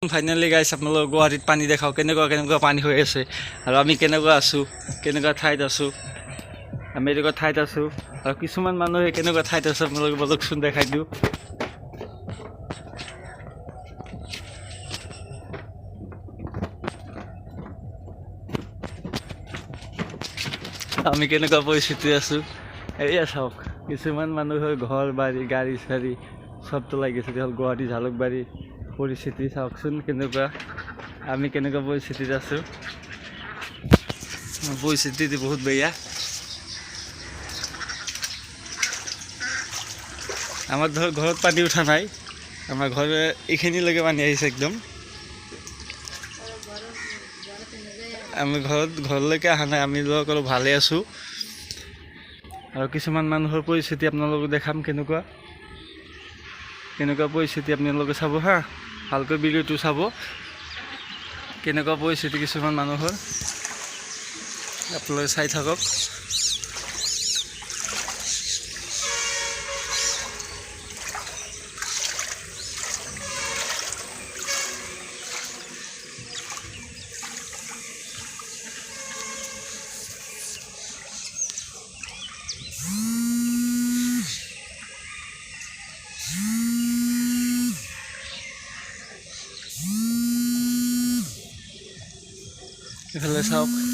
finally গাইছ আপোনালোক গুৱাহাটীত পানী দেখাওঁ কেনেকুৱা পানী হৈ আছে আৰু আমি কেনেকুৱা আছোঁ কেনেকুৱা ঠাইত আছোঁ আমি এনেকুৱা ঠাইত আছোঁ আৰু কিছুমান মানুহে কেনেকুৱা ঠাইত আছে আপোনালোকে বলকচোন দেখাই দিওঁ আমি কেনেকুৱা পৰিস্থিতি আছোঁ এয়া চাওক কিছুমান মানুহৰ ঘৰ বাৰী গাড়ী চাড়ী চবটো লাগিছে হ'ল গুৱাহাটী জালুকবাৰী পৰিস্থিতি চাওকচোন কেনেকুৱা আমি কেনেকুৱা পৰিস্থিতিত আছোঁ পৰিস্থিতি বহুত বেয়া আমাৰ ধৰ ঘৰত পানী উঠা নাই আমাৰ ঘৰে এইখিনিলৈকে পানী আহিছে একদম আমি ঘৰলৈকে অহা নাই আমি অলপ ভালে আছোঁ আৰু কিছুমান মানুহৰ পৰিস্থিতি আপোনালোকক দেখাম কেনেকুৱা পৰিস্থিতি আপোনালোকে চাব হা ভালকৈ ভিডিঅ'টো চাব কেনেকুৱা পৰিস্থিতি কিছুমান মানুহৰ আপোনালোকে চাই থাকক এইফালে চাওক